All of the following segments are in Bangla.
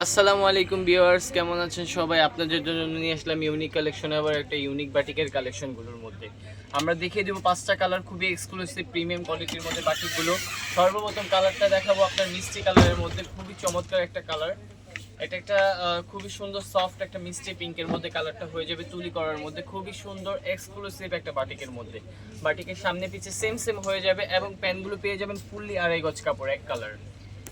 আসসালামু আলাইকুম ভিউয়ার্স, কেমন আছেন সবাই? আপনাদের জন্য নিয়ে আসলাম ইউনিক কালেকশন, আবার একটা ইউনিক বাটিকের কালেকশনগুলোর মধ্যে আমরা দেখিয়ে দেবো 5টা কালার, খুবই এক্সক্লুসিভ প্রিমিয়াম কোয়ালিটির মধ্যে বাটিকগুলো। সর্বপ্রথম কালারটা দেখাবো আপনার মিষ্টি কালারের মধ্যে, খুবই চমৎকার একটা কালার। এটা একটা খুবই সুন্দর সফট একটা মিষ্টি পিঙ্কের মধ্যে কালারটা হয়ে যাবে, তুলি করার মধ্যে খুবই সুন্দর এক্সক্লুসিভ একটা বাটিকের মধ্যে। বাটিকের সামনে পিছে সেম হয়ে যাবে এবং প্যান্টগুলো পেয়ে যাবেন ফুললি আড়াই গজ কাপড়,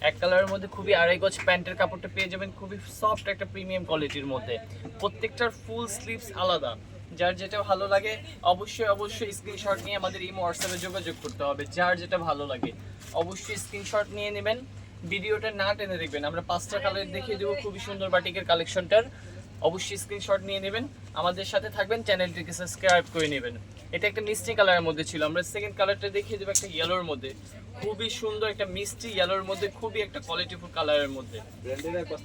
এক কালারের মধ্যে খুবই আড়াই গজ প্যান্টের কাপড়টা পেয়ে যাবেন, খুবই সফট একটা প্রিমিয়াম কোয়ালিটির মধ্যে। প্রত্যেকটার ফুল স্লিভস আলাদা, যার যেটা ভালো লাগে অবশ্যই স্ক্রিনশট নিয়ে আমাদের ইমো হোয়াটসঅ্যাপে যোগাযোগ করতে হবে। যার যেটা ভালো লাগে অবশ্যই স্ক্রিনশট নিয়ে নেবেন, ভিডিওটা না টেনে দেখবেন। আমরা 5টা কালার দেখিয়ে দেবো খুবই সুন্দর বাটিকের কালেকশনটার, অবশ্যই স্ক্রিনশট নিয়ে নেবেন, আমাদের সাথে থাকবেন, চ্যানেলটিকে সাবস্ক্রাইব করে নেবেন। এটা একটা মিষ্টি কালারের মধ্যে ছিল, আমরা সেকেন্ড কালারটা দেখিয়ে দেবো একটা ইয়েলোর মধ্যে, খুবই সুন্দর একটা মিষ্টি ইয়েলোর মধ্যে, খুবই একটা কোয়ালিটিফুল কালারের মধ্যে।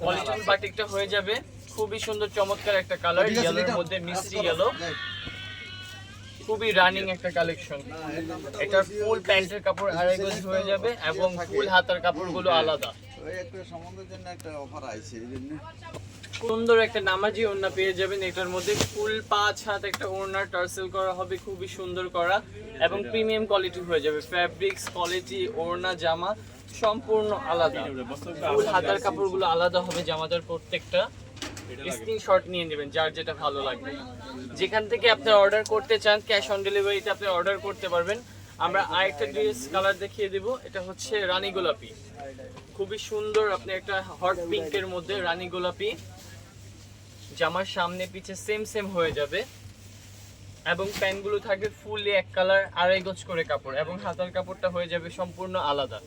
কোয়ালিটিফুল বাটিকটা হয়ে যাবে, খুবই সুন্দর চমৎকার একটা কালার ইয়েলোর মধ্যে, মিষ্টি ইয়েলো, খুবই রানিং একটা কালেকশন। এটার ফুল প্যান্টের কাপড় আড়াই গজ হয়ে যাবে এবং ফুল হাতার কাপড়গুলো আলাদা। সুন্দর একটা নামাজি ওড়না পেয়ে যাবেন, এটার মধ্যে ফুল 5 হাত একটা ওড়না টার্সেল করা হবে, খুবই সুন্দর করা এবং প্রিমিয়াম কোয়ালিটি হয়ে যাবে। ফ্যাব্রিক্স কোয়ালিটি, ওড়না জামা সম্পূর্ণ আলাদা, ফুল হাতার কাপড়গুলো আলাদা হবে জামাটার প্রত্যেকটা। স্ক্রিনশট নিয়ে নেবেন যার যেটা ভালো লাগবে। যেখান থেকে আপনি অর্ডার করতে চান ক্যাশ অন ডেলিভারিতে আপনি অর্ডার করতে পারবেন। আমরা আরেকটা ড্রেস কালার দেখিয়ে দেব, এটা হচ্ছে রানী গোলাপি, খুবই সুন্দর। আপনি একটা হট পিঙ্কের মধ্যে রানী গোলাপি, জামার সামনে পিছে সেম হয়ে যাবে এবং প্যান্টগুলো থাকবে ফুললি এক কালার আড়াই গজ করে কাপড় এবং হাতার কাপড়টা হয়ে যাবে সম্পূর্ণ আলাদা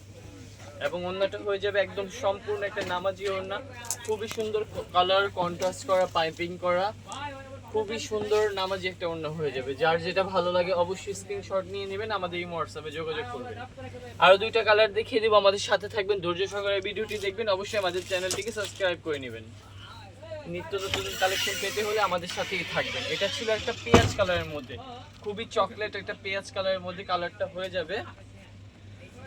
এবং ওড়নাটা হয়ে যাবে একদম সম্পূর্ণ একটা নামাজি ওড়না, খুবই সুন্দর কালার কন্ট্রাস্ট করা, পাইপিং করা, খুবই সুন্দর নামাজি একটা ওড়না হয়ে যাবে। যার যেটা ভালো লাগে অবশ্যই স্ক্রিনশট নিয়ে নেবেন, আমাদের এই হোয়াটসঅ্যাপে যোগাযোগ করবেন। আরো 2টা কালার দেখিয়ে দেবো, আমাদের সাথে থাকবেন, ধৈর্য সহকারে ভিডিওটি দেখবেন, অবশ্যই আমাদের চ্যানেলটিকে সাবস্ক্রাইব করে নেবেন। নিত্য নতুন কালেকশন পেতে হলে আমাদের সাথেই থাকবেন। এটা ছিল একটা পেঁয়াজ কালারের মধ্যে, খুবই চকলেট একটা পেঁয়াজ কালারের মধ্যে কালারটা হয়ে যাবে,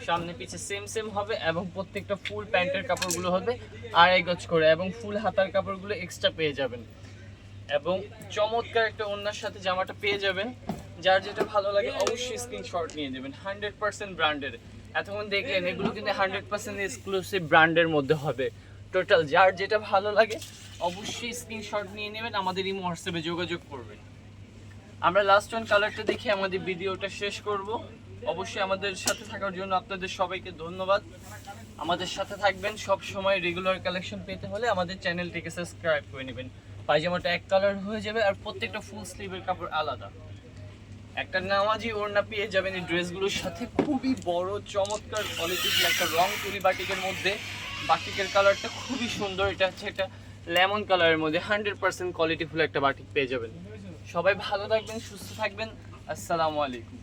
সামনে পিছে সেম হবে এবং প্রত্যেকটা ফুল প্যান্টের কাপড়গুলো হবে আড়াই গজ করে এবং ফুল হাতার কাপড়গুলো এক্সট্রা পেয়ে যাবেন এবং চমৎকার একটা ওড়নার সাথে জামাটা পেয়ে যাবেন। যার যেটা ভালো লাগে অবশ্যই স্ক্রিনশট নিয়ে নেবেন। 100% ব্র্যান্ডের, এতক্ষণ দেখলেন এগুলো কিন্তু 100% এক্সক্লুসিভ ব্র্যান্ডের মধ্যে হবে টোটাল। যার যেটা ভালো লাগে অবশ্যই স্ক্রিনশট নিয়ে নেবেন, আমাদের এই হোয়াটসঅ্যাপে যোগাযোগ করবেন। আমরা লাস্ট ওয়ান কালারটা দেখে আমাদের ভিডিওটা শেষ করব। অবশ্যই আমাদের সাথে থাকার জন্য আপনাদের সবাইকে ধন্যবাদ। আমাদের সাথে থাকবেন সব সময়, রেগুলার কালেকশন পেতে হলে আমাদের চ্যানেলটিকে সাবস্ক্রাইব করে নেবেন। পায়জামাটা এক কালার হয়ে যাবে আর প্রত্যেকটা ফুল স্লিভের কাপড় আলাদা। একটা নামাজি ওড়না পেয়ে যাবেন এই ড্রেসগুলোর সাথে, খুবই বড় চমৎকার কোয়ালিটির একটা রং তুলি বাটিকের মধ্যে। বাটিকের কালারটা খুবই সুন্দর, এটা হচ্ছে একটা লেমন কালারের মধ্যে 100% কোয়ালিটিফুল একটা বাটিক পেয়ে যাবেন। সবাই ভালো থাকবেন, সুস্থ থাকবেন, আসসালামু আলাইকুম।